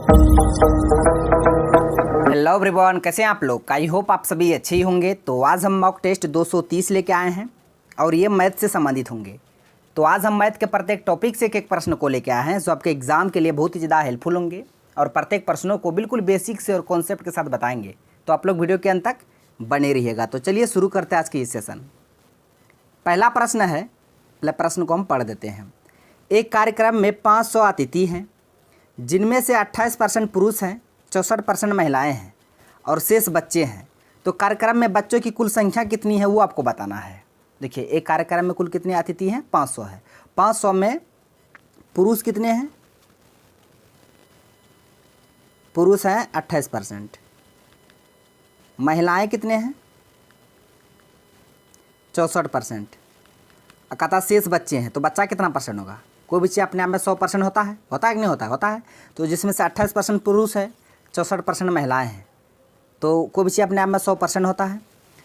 Hello everyone, कैसे हैं आप लोग। आई होप आप सभी अच्छे ही होंगे। तो आज हम मॉक टेस्ट 230 लेके आए हैं और ये मैथ से संबंधित होंगे। तो आज हम मैथ के प्रत्येक टॉपिक से एक प्रश्न को लेके आए हैं जो आपके एग्जाम के लिए बहुत ही ज़्यादा हेल्पफुल होंगे और प्रत्येक प्रश्नों को बिल्कुल बेसिक से और कॉन्सेप्ट के साथ बताएंगे। तो आप लोग वीडियो के अंत तक बने रहिएगा। तो चलिए शुरू करते हैं आज की इस सेशन। पहला प्रश्न है, पहले प्रश्न को हम पढ़ देते हैं। एक कार्यक्रम में 500 अतिथि हैं जिनमें से 28% पुरुष हैं, 64% महिलाएं हैं और शेष बच्चे हैं। तो कार्यक्रम में बच्चों की कुल संख्या कितनी है वो आपको बताना है। देखिए, एक कार्यक्रम में कुल कितने अतिथि हैं? 500 है। 500 में पुरुष कितने हैं? पुरुष हैं 28%। महिलाएं कितने हैं? 64%। कहता शेष बच्चे हैं, तो बच्चा कितना परसेंट होगा? कोई बच्चे अपने आप में 100% होता है कि नहीं होता है? होता है। तो जिसमें से 28% पुरुष है, 64% महिलाएं हैं, तो कोई बच्चे अपने आप में 100% होता है।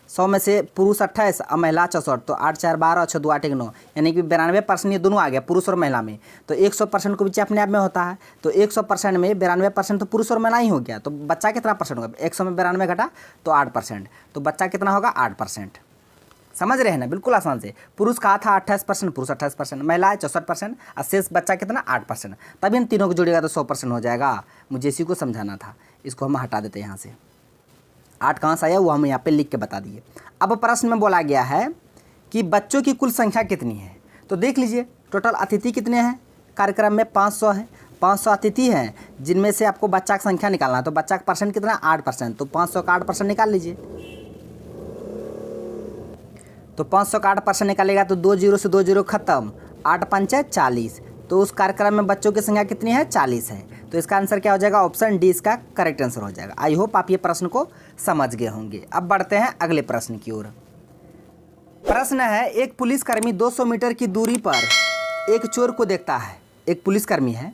100 में से पुरुष 28 और महिला 64, तो 8 4 12 और 6 2 8 1 9, यानी कि 92% ये दोनों आ गया, पुरुष और महिला में। तो 100% को बच्चे अपने आप में होता है, तो 100% में 92% तो पुरुष और महिला ही हो गया। तो बच्चा कितना परसेंट होगा? 100 में 92 घटा तो 8%, तो बच्चा कितना होगा? 8%। समझ रहे हैं ना? बिल्कुल आसान से। पुरुष कहा था 28%, पुरुष 28%, महिलाएं 64% और शेष बच्चा कितना? 8%। तभी इन तीनों को जोड़ेगा तो 100% हो जाएगा। मुझे इसी को समझाना था। इसको हम हटा देते हैं यहाँ से। 8 कहाँ से आया वो हम यहाँ पे लिख के बता दिए। अब प्रश्न में बोला गया है कि बच्चों की कुल संख्या कितनी है। तो देख लीजिए, टोटल अतिथि कितने हैं कार्यक्रम में? 500 है। 500 अतिथि हैं जिनमें से आपको बच्चा की संख्या निकालना है। तो बच्चा का परसेंट कितना? 8%। तो 500 का 8% निकाल लीजिए। तो 500 का 8% निकालेगा तो 2 0 से 2 0 खत्म, 8 5 40। तो उस कार्यक्रम में बच्चों की संख्या कितनी है? 40 है। तो इसका आंसर क्या हो जाएगा? ऑप्शन डी इसका करेक्ट आंसर हो जाएगा। आई होप आप ये प्रश्न को समझ गए होंगे। अब बढ़ते हैं अगले प्रश्न की ओर। प्रश्न है, एक पुलिसकर्मी 200 मीटर की दूरी पर एक चोर को देखता है। एक पुलिसकर्मी है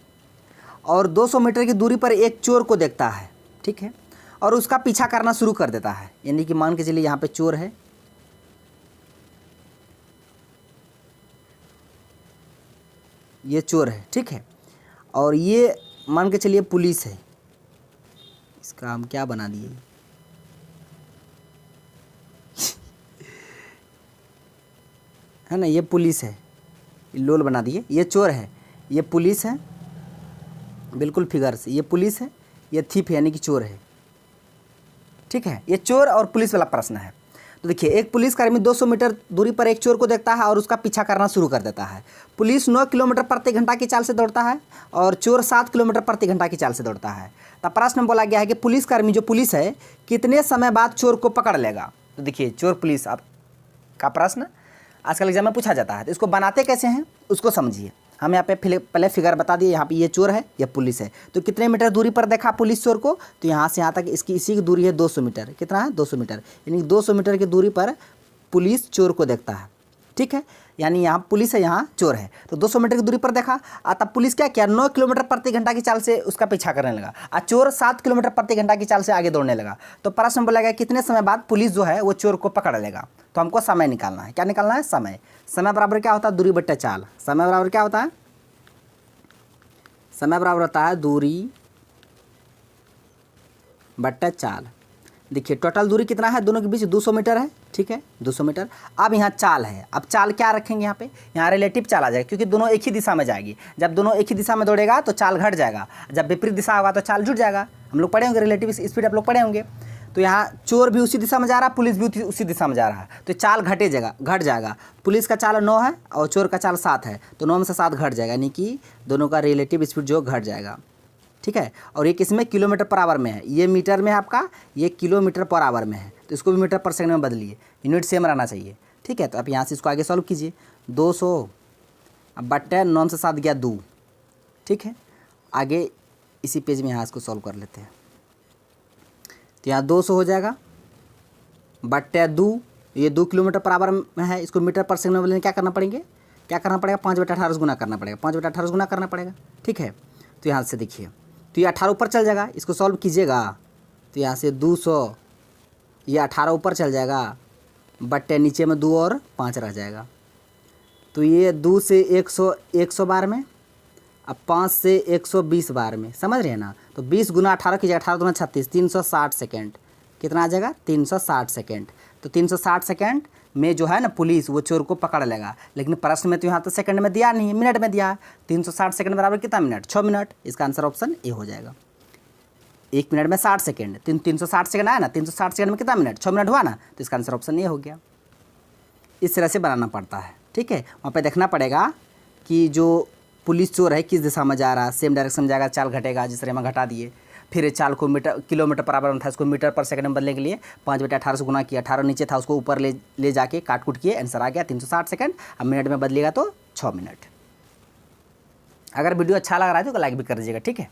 और 200 मीटर की दूरी पर एक चोर को देखता है, ठीक है, और उसका पीछा करना शुरू कर देता है। यानी कि मान के चलिए यहाँ पे चोर है, ये चोर है, ठीक है, और ये मान के चलिए पुलिस है। इसका हम क्या बना दिए है ना, ये पुलिस है, लोल बना दिए। ये चोर है, ये पुलिस है, बिल्कुल फिगर से। ये पुलिस है, ये थीप है, यानी कि चोर है, ठीक है। ये चोर और पुलिस वाला प्रश्न है। तो देखिए, एक पुलिसकर्मी 200 मीटर दूरी पर एक चोर को देखता है और उसका पीछा करना शुरू कर देता है। पुलिस 9 किलोमीटर प्रति घंटा की चाल से दौड़ता है और चोर 7 किलोमीटर प्रति घंटा की चाल से दौड़ता है। तब प्रश्न में बोला गया है कि पुलिसकर्मी जो पुलिस है कितने समय बाद चोर को पकड़ लेगा। तो देखिए, चोर पुलिस आप का प्रश्न आजकल एग्जाम में पूछा जाता है। तो इसको बनाते कैसे हैं उसको समझिए। हम यहाँ पे पहले फिगर बता दिए। यहाँ पे ये चोर है, ये पुलिस है। तो कितने मीटर दूरी पर देखा पुलिस चोर को? तो यहाँ से यहाँ तक इसकी इसी की दूरी है 200 मीटर। कितना है? 200 मीटर। यानी 200 मीटर की दूरी पर पुलिस चोर को देखता है, ठीक है। यानी यहाँ पुलिस है, यहाँ चोर है। तो 200 मीटर की दूरी पर देखा, तब पुलिस क्या किया? 9 किलोमीटर प्रति घंटा की चाल से उसका पीछा करने लगा और चोर 7 किलोमीटर प्रति घंटा की चाल से आगे दौड़ने लगा। तो प्रश्न बोला गया कितने समय बाद पुलिस जो है वो चोर को पकड़ लेगा। तो हमको समय निकालना है। क्या निकालना है? समय। समय बराबर क्या होता है? दूरी बट्टे चाल। समय बराबर क्या होता है? समय बराबर होता है दूरी बट्टा चाल। देखिए, टोटल दूरी कितना है दोनों के बीच? 200 मीटर है, ठीक है, 200 मीटर। अब यहाँ चाल है। अब चाल क्या रखेंगे यहाँ पे? यहाँ रिलेटिव चाल आ जाएगी, क्योंकि दोनों एक ही दिशा में जाएगी। जब दोनों एक ही दिशा में दौड़ेगा तो चाल घट जाएगा, जब विपरीत दिशा होगा तो चाल जुट जाएगा। हम लोग पढ़े होंगे रिलेटिव स्पीड, आप लोग पढ़े होंगे। तो यहाँ चोर भी उसी दिशा में जा रहा है, पुलिस भी उसी दिशा में जा रहा है, तो चाल घट जाएगा। पुलिस का चाल 9 है और चोर का चाल 7 है, तो 9 में से 7 घट जाएगा, यानी कि दोनों का रिलेटिव स्पीड जो घट जाएगा, ठीक है। और ये किसमें? किलोमीटर पर आवर में है। ये मीटर में है आपका, ये किलोमीटर पर आवर में है। तो इसको भी मीटर पर सेकंड में बदलिए, यूनिट सेम रहना चाहिए, ठीक है। तो आप यहाँ से इसको आगे सॉल्व कीजिए। 200 बट्टे 9 से 7 गया 2, ठीक है। आगे इसी पेज में यहाँ इसको सॉल्व कर लेते हैं। तो यहाँ 200 हो जाएगा बट्टे 2, ये 2 किलोमीटर पर आवर में है। इसको मीटर पर सेकंड में बदलने क्या करना पड़ेगा? 5/18 गुना करना पड़ेगा, 5/18 गुना करना पड़ेगा, ठीक है। तो यहाँ से देखिए, तो ये 18 ऊपर चल जाएगा, इसको सॉल्व कीजिएगा। तो यहाँ से 200, ये 18 ऊपर चल जाएगा, बट्टे नीचे में 2 और 5 रह जाएगा। तो ये 2 से 100 100 बार में अब 5 से 120 बार में, समझ रहे हैं ना। तो 20 गुना 18 कीजिए, 18 गुना 36, 360 सेकेंड। कितना आ जाएगा? 360 सेकेंड। तो 360 सेकेंड में जो है ना पुलिस वो चोर को पकड़ लेगा। लेकिन प्रश्न में तो यहाँ तो सेकंड में दिया नहीं, मिनट में दिया है। 360 सेकंड बराबर कितना मिनट? 6 मिनट। इसका आंसर ऑप्शन ए हो जाएगा। 1 मिनट में 60 सेकंड, 360 सेकंड आया ना, 360 सेकंड में कितना मिनट? 6 मिनट हुआ ना, तो इसका आंसर ऑप्शन ए हो गया। इस तरह से बनाना पड़ता है, ठीक है। वहाँ पे देखना पड़ेगा कि जो पुलिस चोर है किस दिशा में जा रहा है, सेम डायरेक्शन में जाएगा, चाल घटेगा, जिस तरह हम घटा दिए। फिर चाल को किलोमीटर बराबर में था, इसको मीटर पर सेकंड में बदलने के लिए 5/18 से गुना किया, 18 नीचे था उसको ऊपर ले जाके काट कूट किए, आंसर आ गया 360 सेकंड। अब मिनट में बदलेगा तो 6 मिनट। अगर वीडियो अच्छा लग रहा है तो लाइक भी कर दीजिएगा, ठीक है।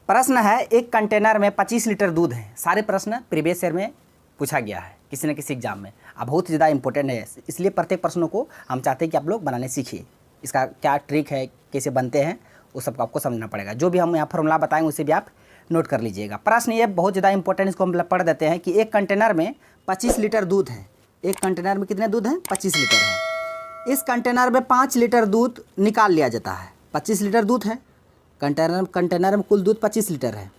प्रश्न है, एक कंटेनर में 25 लीटर दूध है। सारे प्रश्न प्रीवियस ईयर में पूछा गया है किसी न किसी एग्जाम में। अब बहुत ज़्यादा इंपॉर्टेंट है, इसलिए प्रत्येक प्रश्नों को हम चाहते हैं कि आप लोग बनाने सीखिए। इसका क्या ट्रिक है, कैसे बनते हैं, वो सब आपको समझना पड़ेगा। जो भी हम यहाँ फॉर्मूला बताएंगे उसे भी आप नोट कर लीजिएगा। प्रश्न ये बहुत ज़्यादा इंपॉर्टेंट, इसको हम पढ़ देते हैं कि एक कंटेनर में 25 लीटर दूध है। एक कंटेनर में कितने दूध हैं? 25 लीटर है। इस कंटेनर में 5 लीटर दूध निकाल लिया जाता है। 25 लीटर दूध है, कंटेनर में कुल दूध 25 लीटर है।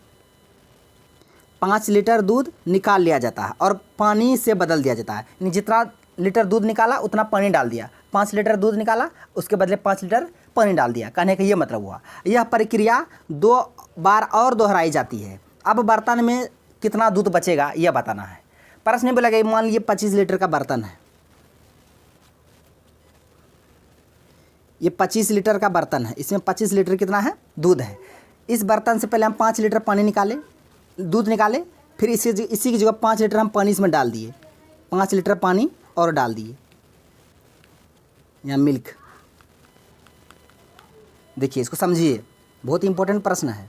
5 लीटर दूध निकाल लिया जाता है और पानी से बदल दिया जाता है। यानी जितना लीटर दूध निकाला उतना पानी डाल दिया। 5 लीटर दूध निकाला, उसके बदले 5 लीटर पानी डाल दिया। कहने का ये मतलब हुआ। यह प्रक्रिया 2 बार और दोहराई जाती है। अब बर्तन में कितना दूध बचेगा यह बताना है। प्रश्न बोला गया, मान लीजिए 25 लीटर का बर्तन है। ये 25 लीटर का बर्तन है, इसमें 25 लीटर कितना है? दूध है। इस बर्तन से पहले हम 5 लीटर पानी निकाले, दूध निकाले, फिर इसी की जगह 5 लीटर हम पानी इसमें डाल दिए। 5 लीटर पानी और डाल दिए, या मिल्क। देखिए इसको समझिए, बहुत इंपॉर्टेंट प्रश्न है।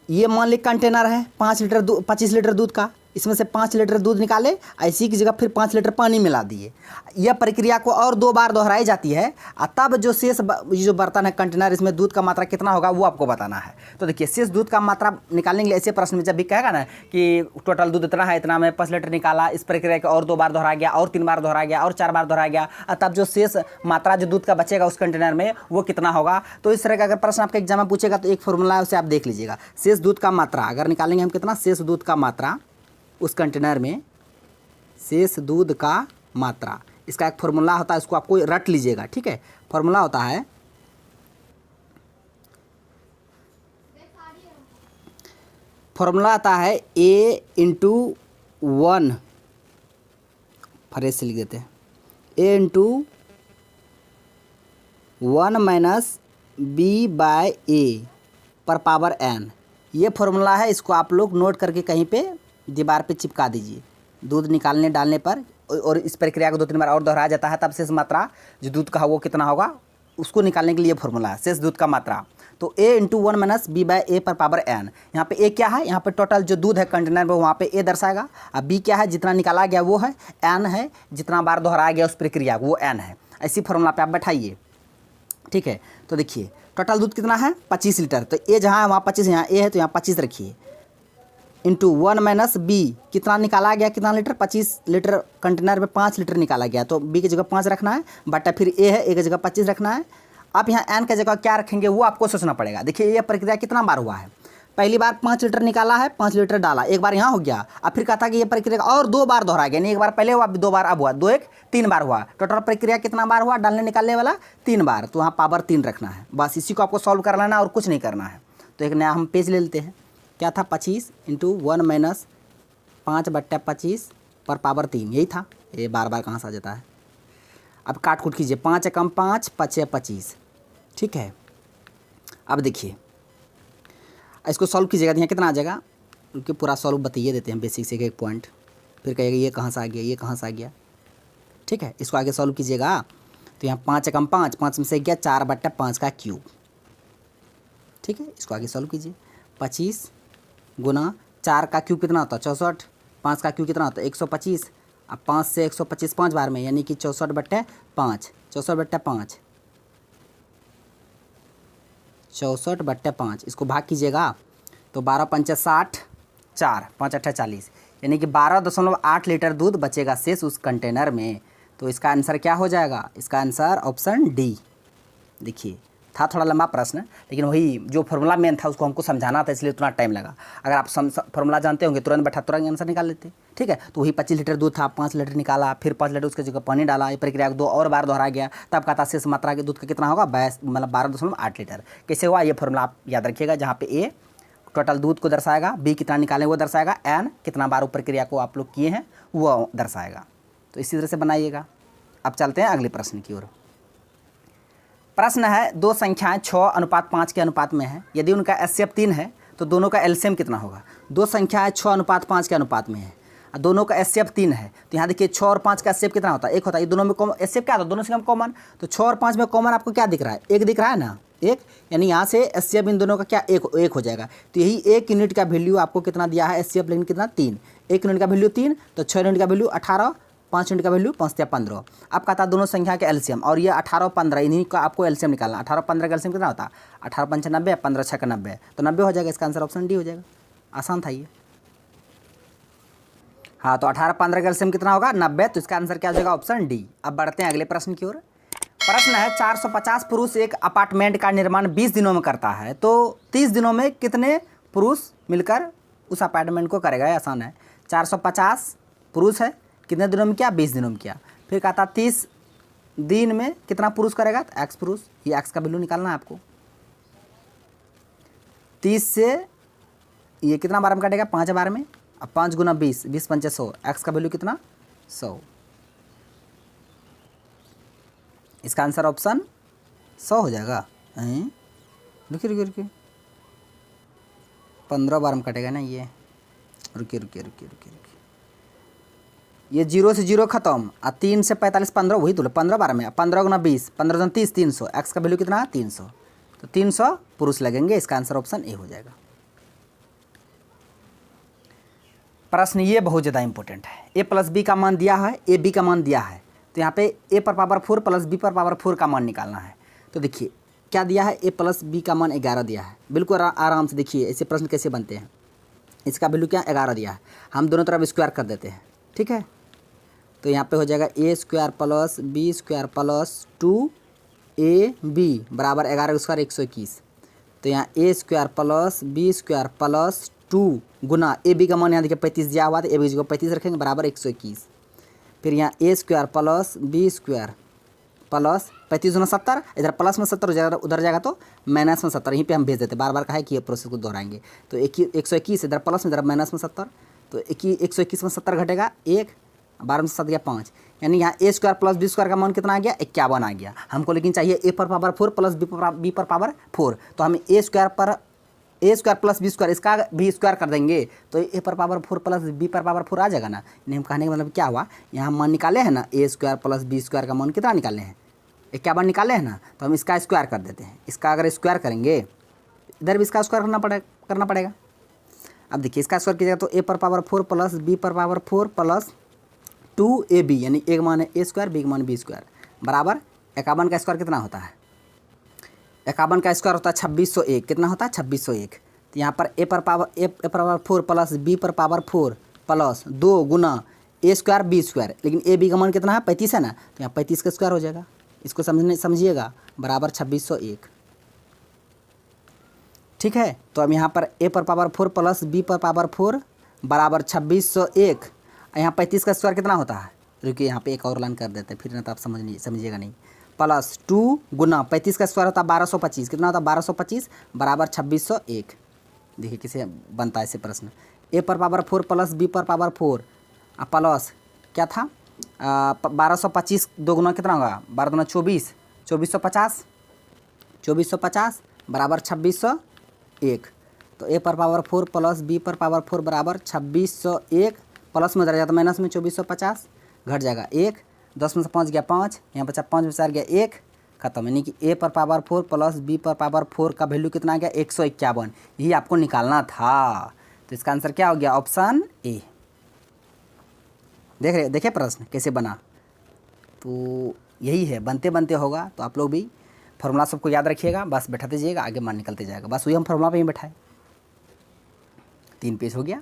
ये मान ली कंटेनर है 25 लीटर दूध का, इसमें से 5 लीटर दूध निकाले, इसी की जगह फिर 5 लीटर पानी मिला दिए। यह प्रक्रिया को और 2 बार दोहराई जाती है। तब जो शेष जो बर्तन है कंटेनर, इसमें दूध का मात्रा कितना होगा वो आपको बताना है। तो देखिए शेष दूध का मात्रा निकालने के लिए ऐसे प्रश्न में जब भी कहेगा ना कि टोटल दूध इतना है, इतना में 5 लीटर निकाला, इस प्रक्रिया को और 2 बार दोहराया गया, और 3 बार दोहराया गया, और 4 बार दोहराया गया, तब जो शेष मात्रा जो दूध का बचेगा उस कंटेनर में वो कितना होगा। तो इस तरह का अगर प्रश्न आपके एग्जाम में पूछेगा तो एक फॉर्मूला है, उसे आप देख लीजिएगा। शेष दूध का मात्रा अगर निकालेंगे हम कितना, शेष दूध का मात्रा उस कंटेनर में, शेष दूध का मात्रा, इसका एक फॉर्मूला होता है, इसको आपको रट लीजिएगा, ठीक है। फॉर्मूला होता है A इंटू 1, फरेज से लिख देते हैं, A इंटू 1 माइनस B/A पर पावर n। ये फॉर्मूला है, इसको आप लोग नोट करके कहीं पे दीवार पे चिपका दीजिए। दूध निकालने डालने पर और इस प्रक्रिया को 2-3 बार और दोहराया जाता है, तब शेष मात्रा जो दूध का है वो कितना होगा, उसको निकालने के लिए फॉर्मूला है शेष दूध का मात्रा। तो A इंटू 1 माइनस B/A पर पावर n। यहाँ पे A क्या है, यहाँ पे टोटल जो दूध है कंटेनर में वहाँ पे A दर्शाएगा। अब B क्या है, जितना निकाला गया वो है, n है जितना बार दोहराया गया उस प्रक्रिया वो n है। ऐसी फॉर्मूला पे आप बैठाइए, ठीक है। तो देखिए टोटल दूध कितना है, 25 लीटर। तो A जहाँ है वहाँ 25, यहाँ A है तो यहाँ 25 रखिए, इंटू 1 माइनस B, कितना निकाला गया, कितना लीटर, 25 लीटर कंटेनर में 5 लीटर निकाला गया, तो B की जगह 5 रखना है, बटा फिर A है, A की जगह 25 रखना है। अब यहाँ n की जगह क्या रखेंगे वो आपको सोचना पड़ेगा। देखिए ये प्रक्रिया कितना बार हुआ है, पहली बार 5 लीटर निकाला है, 5 लीटर डाला, एक बार यहाँ हो गया। अब फिर कहा था कि ये प्रक्रिया और 2 बार दोहराया गया, नहीं एक बार पहले हुआ 2 बार अब हुआ, 2 1 3 बार हुआ। टोटल प्रक्रिया कितना बार हुआ, डालने निकालने वाला 3 बार, तो वहाँ पावर 3 रखना है। बस इसी को आपको सॉल्व कर लेना और कुछ नहीं करना है। तो एक नया हम पेज ले लेते हैं, क्या था, 25 इंटू 1 माइनस 5/25 पर पावर 3, यही था। ये बार बार कहाँ से आ जाता है। अब काट कूट कीजिए, 5 कम 5, 5 25, ठीक है। अब देखिए इसको सॉल्व कीजिएगा, यहाँ कितना आ जाएगा, क्योंकि पूरा सॉल्व बताइए देते हैं बेसिक से एक पॉइंट, फिर कहिएगा ये कहाँ से आ गया, ये कहाँ से आ गया, ठीक है। इसको आगे सॉल्व कीजिएगा तो यहाँ 5 कम 5, 5 में से गया 4/5 का क्यूब, ठीक है। इसको आगे सॉल्व कीजिए, 25 गुना 4 का क्यूब कितना होता है 64, 5 का क्यूब कितना होता है 125। अब 5 से 125 5 बार में, यानी कि 64/5, 64/5, 64/5। इसको भाग कीजिएगा तो 12 पंचे 60, 4 5 8 40, यानी कि 12.8 लीटर दूध बचेगा शेष उस कंटेनर में। तो इसका आंसर क्या हो जाएगा, इसका आंसर ऑप्शन डी। देखिए था थोड़ा लंबा प्रश्न, लेकिन वही जो फॉर्मूला मेन था उसको हमको समझाना था, इसलिए उतना टाइम लगा। अगर आप फॉर्मूला जानते होंगे तुरंत बैठा तुरंत आंसर निकाल लेते, ठीक है। तो वही 25 लीटर दूध था, 5 लीटर निकाला, फिर 5 लीटर उसके जगह पानी डाला, ये प्रक्रिया 2 और बार दोहरा गया, तब कहता शेष मात्रा के दूध का कितना होगा, 12.8 लीटर। कैसे हुआ ये फॉर्मूला आप याद रखिएगा, जहाँ पे ए टोटल दूध को दर्शाएगा, बी कितना निकालें वो दर्शाएगा, एन कितना बार प्रक्रिया को आप लोग किए हैं वो दर्शाएगा। तो इसी तरह से बनाइएगा। अब चलते हैं अगले प्रश्न की ओर। प्रश्न है, दो संख्याएं 6:5 के अनुपात में है, यदि उनका एचसीएफ 3 है तो दोनों का एलसीएम कितना होगा। दो संख्याएं 6:5 के अनुपात में है, दोनों का एचसीएफ 3 है, तो यहाँ देखिए 6 और 5 का एचसीएफ कितना होता है, 1 होता है। ये दोनों में कॉमन एचसीएफ क्या होता है, दोनों से हम कॉमन, तो 6 और 5 में कॉमन आपको क्या दिख रहा है, 1 दिख रहा है ना, 1, यानी यहाँ से एचसीएफ इन दोनों का क्या 1 हो जाएगा। तो यही 1 यूनिट का वैल्यू आपको कितना दिया है एचसीएफ, लेकिन कितना 3, 1 यूनिट का वैल्यू 3, तो 6 यूनिट का वैल्यू 18, 5 यूनिट का वैल्यू 5 या 15। अब कहता है दोनों संख्या के एलसीएम, और ये 18 और 15 इन्हीं का आपको एलसीएम निकालना। 18 और 15 का एलसीएम कितना होता है, 18 5 90, 15 6 90, तो 90 हो जाएगा। इसका आंसर ऑप्शन डी हो जाएगा। आसान था ये। हाँ, तो 18 15 का एलसीएम कितना होगा, 90, तो इसका आंसर क्या हो जाएगा, ऑप्शन डी। अब बढ़ते हैं अगले प्रश्न की ओर। प्रश्न है, 450 पुरुष एक अपार्टमेंट का निर्माण 20 दिनों में करता है, तो 30 दिनों में कितने पुरुष मिलकर उस अपार्टमेंट को करेगा। आसान है, 450 पुरुष है, कितने दिनों में किया, 20 दिनों में किया। फिर कहता 30 दिन में कितना पुरुष करेगा, तो एक्स पुरुष, ये एक्स का वैल्यू निकालना है आपको। 30 से ये कितना बार में कटेगा, 5 बार में, अब 5 गुना 20, 20 पंचे 100, एक्स का वैल्यू कितना 100। इसका आंसर ऑप्शन 100 हो जाएगा। रुकिए रुकिए रुकिए, 15 बार में कटेगा ना ये, रुकिए रुकिए रुकिए रुकिए रुकिए, ये 0 से 0 खत्म, और 3 से 45 15, वही तो 15 बार में, 15 गुना 20, 15 गुना 30, 300, एक्स का वैल्यू कितना है 300, तो 300 पुरुष लगेंगे। इसका आंसर ऑप्शन ए हो जाएगा। प्रश्न ये बहुत ज़्यादा इंपॉर्टेंट है। ए प्लस बी का मान दिया है, ए बी का मान दिया है, तो यहाँ पे ए पर पावर 4 प्लस बी पर पावर 4 का मान निकालना है। तो देखिए क्या दिया है, ए प्लस बी का मान 11 दिया है। बिल्कुल आराम से देखिए ऐसे प्रश्न कैसे बनते हैं। इसका वैल्यू क्या 11 दिया है, हम दोनों तरफ स्क्वायर कर देते हैं, ठीक है। तो यहाँ पे हो जाएगा A square plus B square plus 2ab बराबर 11 स्क्वायर 121। तो यहाँ A square plus B square plus 2 गुना ए बी का मान यहाँ देखिए 35 दिया हुआ था, ए बी को 35 रखेंगे बराबर 121। फिर यहाँ A square plus B square plus 35 गुना 70, इधर प्लस में 70 हो जाएगा, उधर जाएगा तो माइनस में 70, यहीं पे हम भेज देते, बार बार कहा है कि ये प्रोसेस को दोहराएंगे। तो 121 इधर प्लस में इधर माइनस में 70, तो 121 में 70 घटेगा 1, 12 में 7 गया 5, यानी यहाँ A square plus B square का मान कितना आ गया 51 आ गया। हमको लेकिन चाहिए ए पर पावर 4 प्लस बी पर पावर 4, तो हम ए स्क्वायर प्लस बी स्क्वायर इसका भी स्क्वायर कर देंगे, तो ए पर पावर 4 प्लस बी पर पावर 4 आ जाएगा ना। यानी हम कहने का मतलब क्या हुआ, यहाँ मान निकाले हैं ना, ए स्क्वायर प्लस बी स्क्वायर का मान कितना निकाले हैं, 51 निकाले हैं ना, तो हम इसका स्क्वायर कर देते हैं। इसका अगर स्क्वायर करेंगे इधर भी इसका स्क्वायर करना पड़ेगा। अब देखिए इसका स्क्वायर कीजिएगा तो ए पर पावर 4 प्लस बी पर पावर 4 प्लस 2ab, यानी एक मान है ए स्क्वायर, बी का मान बी स्क्वायर बराबर 51 का स्क्वायर कितना होता है, 51 का स्क्वायर होता है 2601, कितना होता है 2601। तो यहाँ पर ए पर पावर 4 प्लस बी पर पावर 4 प्लस 2 गुना ए स्क्वायर बी स्क्वायर, लेकिन ए बी का मान कितना है 35 है ना, तो यहाँ 35 का स्क्वायर हो जाएगा। इसको समझिएगा बराबर 2601, ठीक है। तो अब यहाँ पर ए पर पावर 4 प्लस बी पर पावर 4 बराबर 2601, यहाँ 35 का स्क्वायर कितना होता है, रुकिए यहाँ पे एक और लाइन कर देते हैं, फिर ना तो आप समझिएगा नहीं, प्लस 2 गुना 35 का स्क्वायर होता है 1225, कितना होता है 1225 बराबर 2601। देखिए किसे बनता है ऐसे प्रश्न, ए पर पावर 4 प्लस बी पर पावर 4 प्लस क्या था 1225, 2 गुना कितना होगा 12 गुना 24, 2450 बराबर 2601। तो ए पर पावर 4 प्लस बी पर पावर 4 बराबर 2601, प्लस में उधर जाता माइनस में 2450 घट जाएगा 1, 10 में से 5 गया 5, यहाँ बचा 5 में 4 गया 1, खत्म। यानी कि ए पर पावर 4 प्लस बी पर पावर 4 का वैल्यू कितना आ गया 151, यही आपको निकालना था। तो इसका आंसर क्या हो गया, ऑप्शन ए। देखिए प्रश्न कैसे बना, तो यही है, बनते बनते होगा। तो आप लोग भी फार्मूला सबको याद रखिएगा, बस बैठा दीजिएगा, आगे मान निकलते जाएगा। बस वही हम फार्मूला पे ही बैठाए, 3 पेज हो गया।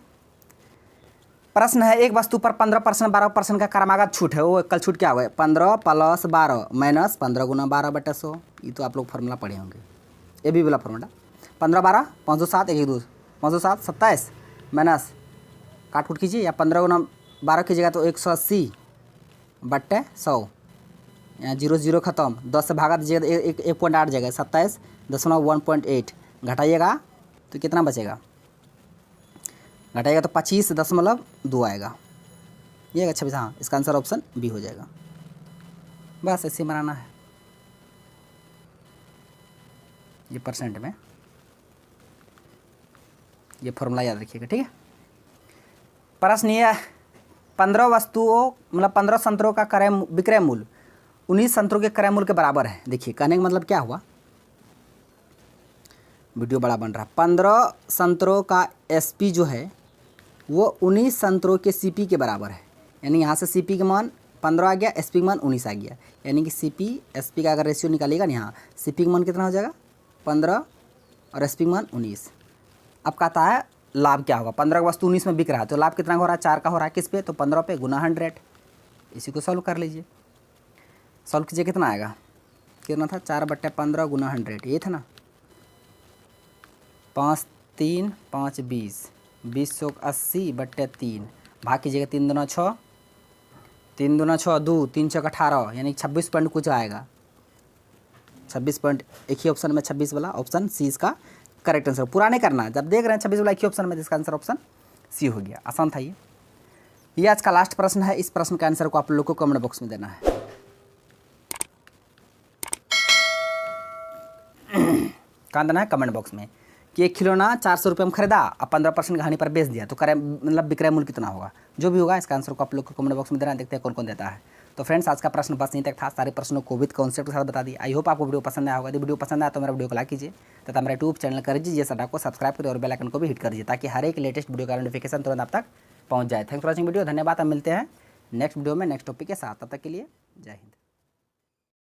प्रश्न है, एक वस्तु पर 15% 12% का क्रमागत छूट है, वो कल छूट क्या हुआ है? 15 + 12 माइनस 15 × 12/100। ये तो आप लोग फार्मूला पढ़े होंगे, ये भी वाला फार्मूला। 15 12 507 1 2 507 27 माइनस काट कूट कीजिए, या 15 × 12 कीजिएगा तो 180/100, यहाँ 0 0 खत्म, 10 से भागा दीजिएगा 1.8 जाएगा, 27.1.8 घटाइएगा तो कितना बचेगा? घटाइएगा तो 25.2 आएगा, ये आएगा 26। हाँ, इसका आंसर ऑप्शन बी हो जाएगा। बस ऐसे बनाना है, ये परसेंट में, ये फॉर्मूला याद रखिएगा, ठीक है। प्रश्न ये 15 वस्तुओं मतलब 15 संतरों का विक्रय मूल्य 19 संतरों के क्रय मूल्य के बराबर है। देखिए कहने का मतलब क्या हुआ, वीडियो बड़ा बन रहा है। 15 संतरों का एसपी जो है वो 19 संतरों के सीपी के बराबर है, यानी यहाँ से सीपी का मान 15 आ गया, एसपी का मान 19 आ गया, यानी कि सीपी एसपी का अगर रेशियो निकालिएगा ना, यहाँ सीपी का मान कितना हो जाएगा? 15 और एसपी का मान 19। अब कहता है लाभ क्या होगा? 15 का वस्तु 19 में बिक रहा है, तो लाभ कितना हो रहा है? 4 का हो रहा है, किस पे? तो 15 पे गुना 100। इसी को सॉल्व कर लीजिए, सॉल्व कीजिए, कितना आएगा? कितना था? 4/15 गुना 100, ये था ना। 5 3 5 20 20/80/3 भाग कीजिएगा, 3 दूना 6 3 दूना 6 2 3 6 18, यानी 26 पॉइंट कुछ आएगा। 26 पॉइंट, एक ही ऑप्शन में 26 वाला, ऑप्शन सी इसका करेक्ट आंसर। पूरा नहीं करना, जब देख रहे हैं 26 वाला एक ही ऑप्शन में, इसका आंसर ऑप्शन सी हो गया। आसान था ये आज का लास्ट प्रश्न है। इस प्रश्न का आंसर को आप लोग को कमेंट बॉक्स में देना है। कहाँ देना है? कमेंट बॉक्स में, कि 1 खिलौना 400 रुपये में खरीदा, अब 15% हानि पर बेच दिया, तो मतलब विक्रय मूल्य कितना होगा? जो भी होगा इसका आंसर को आप लोग को कमेंट बॉक्स में देना है, देखते हैं कौन कौन देता है। तो फ्रेंड्स, आज का प्रश्न बस यहीं तक था। सारे प्रश्नों को विद कॉन्सेप्ट के साथ बता दी। आई होप आपको वीडियो पसंद आया होगा। यदि वीडियो पसंद आया तो मेरा वीडियो को लाइक कीजिए तथा मेरा यूट्यूब चैनल कर दीजिए सटा को सब्सक्राइब करिए और बेल आइकन को भी हिट कर दीजिए, ताकि हर एक लेटेस्ट वीडियो का नोटिफिकेशन तुरंत आप तक पहुँच जाए। थैंक्स फॉर वॉचिंग वीडियो, धन्यवाद। हम मिलते हैं नेक्स्ट वीडियो में नेक्स्ट टॉपिक के साथ, तब तक के लिए जय हिंद।